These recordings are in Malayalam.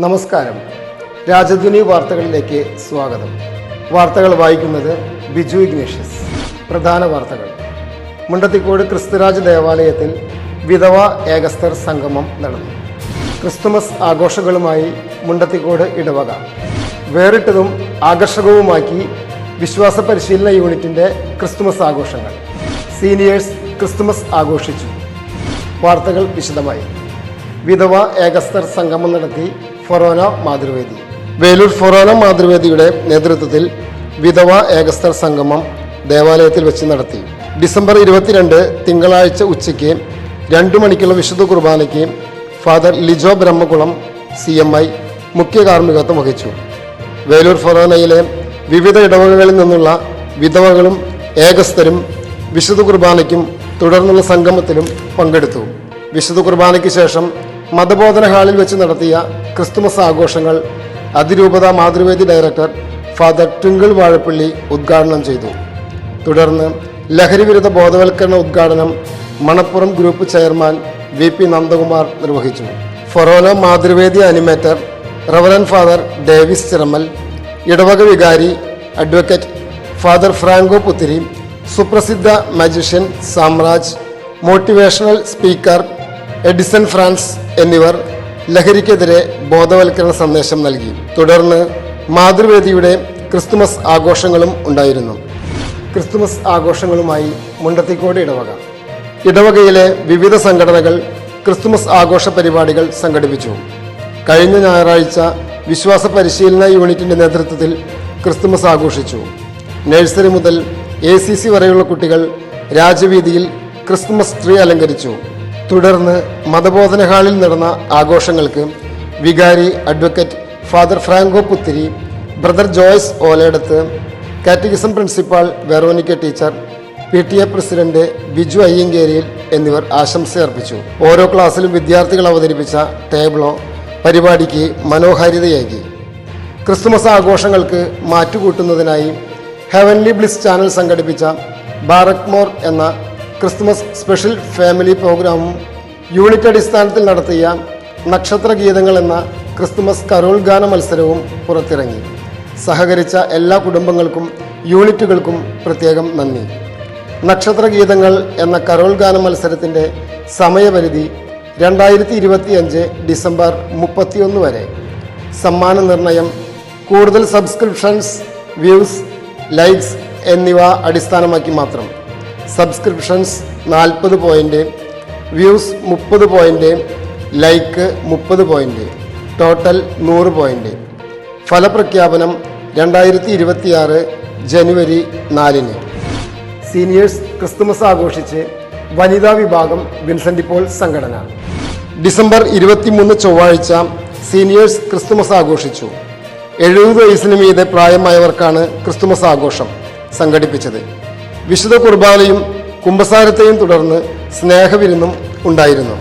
നമസ്കാരം. രാജധ്വനി വാർത്തകളിലേക്ക് സ്വാഗതം. വാർത്തകൾ വായിക്കുന്നത് ബിജു ഇഗ്നേഷ്യസ്. പ്രധാന വാർത്തകൾ. മുണ്ടത്തിക്കോട് ക്രിസ്തുരാജ് ദേവാലയത്തിൽ വിധവ ഏകസ്ഥർ സംഗമം നടന്നു. ക്രിസ്തുമസ് ആഘോഷങ്ങളുമായി മുണ്ടത്തിക്കോട് ഇടവക വേറിട്ടതും ആകർഷകവുമാക്കി വിശ്വാസ പരിശീലന യൂണിറ്റിൻ്റെ ക്രിസ്തുമസ് ആഘോഷങ്ങൾ. സീനിയേഴ്സ് ക്രിസ്തുമസ് ആഘോഷിച്ചു. വാർത്തകൾ വിശദമായി. വിധവ ഏകസ്ഥർ സംഗമം നടത്തി ഫൊറോന മാതൃവേദി. വേലൂർ ഫൊറോന മാതൃവേദിയുടെ നേതൃത്വത്തിൽ വിധവ ഏകസ്ഥർ സംഗമം ദേവാലയത്തിൽ വെച്ച് നടത്തി. ഡിസംബർ 22 തിങ്കളാഴ്ച ഉച്ചയ്ക്ക് 2 മണിക്കുള്ള വിശുദ്ധ കുർബാനയ്ക്ക് ഫാദർ ലിജോ ബ്രഹ്മകുളം CMI മുഖ്യ കാർമ്മികത്വം വഹിച്ചു. വേലൂർ ഫൊറോനയിലെ വിവിധ ഇടവകകളിൽ നിന്നുള്ള വിധവകളും ഏകസ്ഥരും വിശുദ്ധ കുർബാനയ്ക്കും തുടർന്നുള്ള സംഗമത്തിലും പങ്കെടുത്തു. വിശുദ്ധ കുർബാനയ്ക്ക് ശേഷം മതബോധന ഹാളിൽ വെച്ച് നടത്തിയ ക്രിസ്തുമസ് ആഘോഷങ്ങൾ അതിരൂപത മാതൃവേദി ഡയറക്ടർ ഫാദർ ട്വിങ്കിൾ വാഴപ്പള്ളി ഉദ്ഘാടനം ചെയ്തു. തുടർന്ന് ലഹരി വിരുദ്ധ ബോധവൽക്കരണ ഉദ്ഘാടനം Manappuram group chairman VP Nandakumar നിർവഹിച്ചു. ഫൊറോന Mathruvedi animator reverend father Davis Chiramel, ഇടവക വികാരി അഡ്വക്കേറ്റ് ഫാദർ ഫ്രാങ്കോ പുത്തിരി, സുപ്രസിദ്ധ magician Samraj, motivational speaker Edison Frans എന്നിവർ ലഹരിക്കെതിരെ ബോധവൽക്കരണ സന്ദേശം നൽകി. തുടർന്ന് മാതൃവേദിയുടെ ക്രിസ്തുമസ് ആഘോഷങ്ങളും ഉണ്ടായിരുന്നു. ക്രിസ്തുമസ് ആഘോഷങ്ങളുമായി മുണ്ടത്തിക്കോട് ഇടവക. ഇടവകയിലെ വിവിധ സംഘടനകൾ ക്രിസ്തുമസ് ആഘോഷ പരിപാടികൾ സംഘടിപ്പിച്ചു. കഴിഞ്ഞ ഞായറാഴ്ച വിശ്വാസ പരിശീലന യൂണിറ്റിൻ്റെ നേതൃത്വത്തിൽ ക്രിസ്തുമസ് ആഘോഷിച്ചു. നഴ്സറി മുതൽ ACC വരെയുള്ള കുട്ടികൾ രാജവീതിയിൽ ക്രിസ്തുമസ് ട്രീ അലങ്കരിച്ചു. തുടർന്ന് മതബോധന ഹാളിൽ നടന്ന ആഘോഷങ്ങൾക്ക് വികാരി advocate father Franco Puthiri, brother Joyce Oledath, catechism principal Veronica teacher, PTA president Biju Ayyankeriyil എന്നിവർ ആശംസയർപ്പിച്ചു. ഓരോ ക്ലാസ്സിലും വിദ്യാർത്ഥികൾ അവതരിപ്പിച്ച ടേബ്ലോ പരിപാടിക്ക് മനോഹാരിതയേകി. ക്രിസ്തുമസ് ആഘോഷങ്ങൾക്ക് മാറ്റുകൂട്ടുന്നതിനായി ഹെവൻലി ബ്ലിസ് ചാനൽ സംഘടിപ്പിച്ച ബാറക്മോർ എന്ന ക്രിസ്തുമസ് സ്പെഷ്യൽ ഫാമിലി പ്രോഗ്രാമും യൂണിറ്റ് അടിസ്ഥാനത്തിൽ നടത്തിയ നക്ഷത്ര ഗീതങ്ങൾ എന്ന ക്രിസ്തുമസ് കരോൾ ഗാന മത്സരവും പുറത്തിറങ്ങി. സഹകരിച്ച എല്ലാ കുടുംബങ്ങൾക്കും യൂണിറ്റുകൾക്കും പ്രത്യേകം നന്ദി. നക്ഷത്ര ഗീതങ്ങൾ എന്ന കരോൾ ഗാന മത്സരത്തിൻ്റെ സമയപരിധി 2025 ഡിസംബർ 31 വരെ. സമ്മാന നിർണയം കൂടുതൽ സബ്സ്ക്രിപ്ഷൻസ്, വ്യൂസ്, ലൈക്സ് എന്നിവ അടിസ്ഥാനമാക്കി മാത്രം. Subscriptions 40 point, views 30 point, like 30 point, total 100 point. ഫലപ്രഖ്യാപനം 2026 ജനുവരി 4. സീനിയേഴ്സ് ക്രിസ്തുമസ് ആഘോഷിച്ച് വനിതാ വിഭാഗം വിൻസെൻ്റ് പോൾ സംഘടന. ഡിസംബർ 23 ചൊവ്വാഴ്ച സീനിയേഴ്സ് ക്രിസ്തുമസ് ആഘോഷിച്ചു. 70 വയസ്സിന് മീതെ പ്രായമായവർക്കാണ് ക്രിസ്തുമസ് ആഘോഷം സംഘടിപ്പിച്ചത്. വിശുദ്ധ കുർബാനയും കുമ്പസാരത്തെയും തുടർന്ന് സ്നേഹവിരുന്നും ഉണ്ടായിരുന്നു.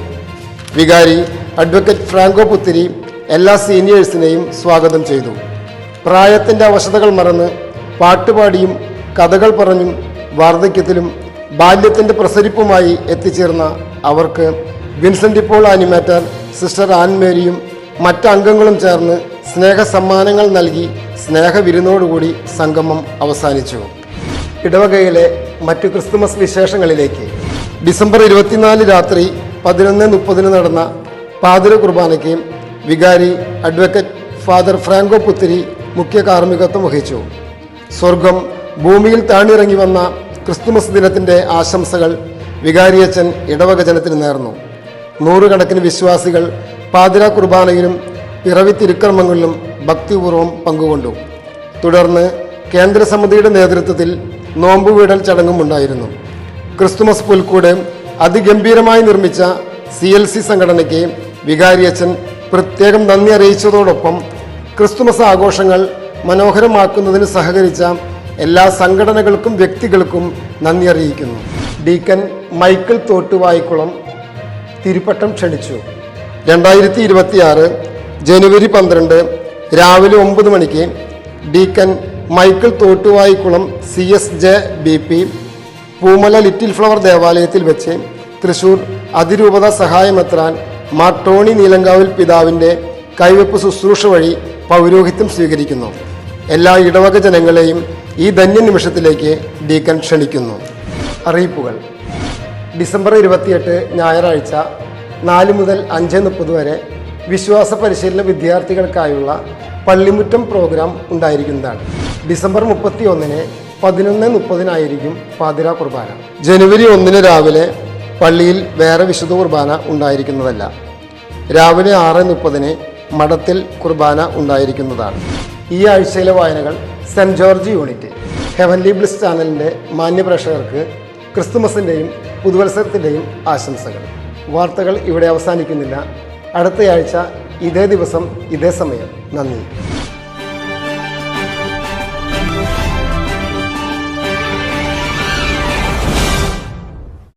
വികാരി അഡ്വക്കേറ്റ് ഫ്രാങ്കോ പുത്തിരി എല്ലാ സീനിയേഴ്സിനെയും സ്വാഗതം ചെയ്തു. പ്രായത്തിൻ്റെ അവശതകൾ മറന്ന് പാട്ടുപാടിയും കഥകൾ പറഞ്ഞും വാർദ്ധക്യത്തിലും ബാല്യത്തിൻ്റെ പ്രസരിപ്പുമായി എത്തിച്ചേർന്ന അവർക്ക് വിൻസെൻ്റ് പോൾ ആനിമേറ്റർ സിസ്റ്റർ ആൻമേരിയും മറ്റംഗങ്ങളും ചേർന്ന് സ്നേഹസമ്മാനങ്ങൾ നൽകി സ്നേഹവിരുന്നോടുകൂടി സംഗമം അവസാനിച്ചു. ഇടവകയിലെ മറ്റു ക്രിസ്തുമസ് വിശേഷങ്ങളിലേക്ക്. ഡിസംബർ 24 രാത്രി 11:30 നടന്ന പാതിര കുർബാനയ്ക്ക് വികാരി അഡ്വക്കേറ്റ് ഫാദർ ഫ്രാങ്കോ പുത്തിരി മുഖ്യ കാർമ്മികത്വം വഹിച്ചു. സ്വർഗം ഭൂമിയിൽ താണിറങ്ങി വന്ന ക്രിസ്തുമസ് ദിനത്തിൻ്റെ ആശംസകൾ വികാരിയച്ചൻ ഇടവക ജനത്തിന് നേർന്നു. 100 കണക്കിന് വിശ്വാസികൾ പാതിര കുർബാനയിലും പിറവി തിരുക്കർമ്മങ്ങളിലും ഭക്തിപൂർവ്വം പങ്കുകൊണ്ടു. തുടർന്ന് കേന്ദ്രസമിതിയുടെ നേതൃത്വത്തിൽ നോമ്പുവീടൽ ചടങ്ങും ഉണ്ടായിരുന്നു. ക്രിസ്തുമസ് പുൽക്കൂട് അതിഗംഭീരമായി നിർമ്മിച്ച CLC സംഘടനയ്ക്ക് വികാരിയച്ചൻ പ്രത്യേകം നന്ദി അറിയിച്ചതോടൊപ്പം ക്രിസ്തുമസ് ആഘോഷങ്ങൾ മനോഹരമാക്കുന്നതിന് സഹകരിച്ച എല്ലാ സംഘടനകൾക്കും വ്യക്തികൾക്കും നന്ദി അറിയിക്കുന്നു. ഡീക്കൻ മൈക്കിൾ തോട്ടുവായിക്കുളം തിരുപ്പട്ടം ക്ഷണിച്ചു. 2026 ജനുവരി 12 രാവിലെ 9 മണിക്ക് deacon Michael Thottuvayikulam CSJ BP Poomala little flower ദേവാലയത്തിൽ വെച്ച് തൃശൂർ അതിരൂപത സഹായമെത്രാൻ മാർ ടോണി നീലങ്കാവിൽ പിതാവിൻ്റെ കൈവെപ്പ് ശുശ്രൂഷ വഴി പൗരോഹിത്യം സ്വീകരിക്കുന്നു. എല്ലാ ഇടവക ജനങ്ങളെയും ഈ ധന്യ നിമിഷത്തിലേക്ക് ഡീക്കൻ ക്ഷണിക്കുന്നു. അറിയിപ്പുകൾ: ഡിസംബർ 28 ഞായറാഴ്ച 4 മുതൽ 5:30 വരെ വിശ്വാസ പരിശീലന വിദ്യാർത്ഥികൾക്കായുള്ള പള്ളിമുറ്റം പ്രോഗ്രാം ഉണ്ടായിരിക്കുന്നതാണ്. ഡിസംബർ 31 11:30 പാതിര കുർബാന. ജനുവരി 1 രാവിലെ പള്ളിയിൽ വേറെ വിശുദ്ധ കുർബാന ഉണ്ടായിരിക്കുന്നതല്ല. രാവിലെ 6:30 മഠത്തിൽ കുർബാന ഉണ്ടായിരിക്കുന്നതാണ്. ഈ ആഴ്ചയിലെ വായനകൾ saint George unit. Heavenly bliss ചാനലിൻ്റെ മാന്യപ്രേക്ഷകർക്ക് ക്രിസ്തുമസിൻ്റെയും പുതുവത്സരത്തിൻ്റെയും ആശംസകൾ. വാർത്തകൾ ഇവിടെ അവസാനിക്കുന്നില്ല. അടുത്തയാഴ്ച ഇതേ ദിവസം ഇതേ സമയം. നന്ദി.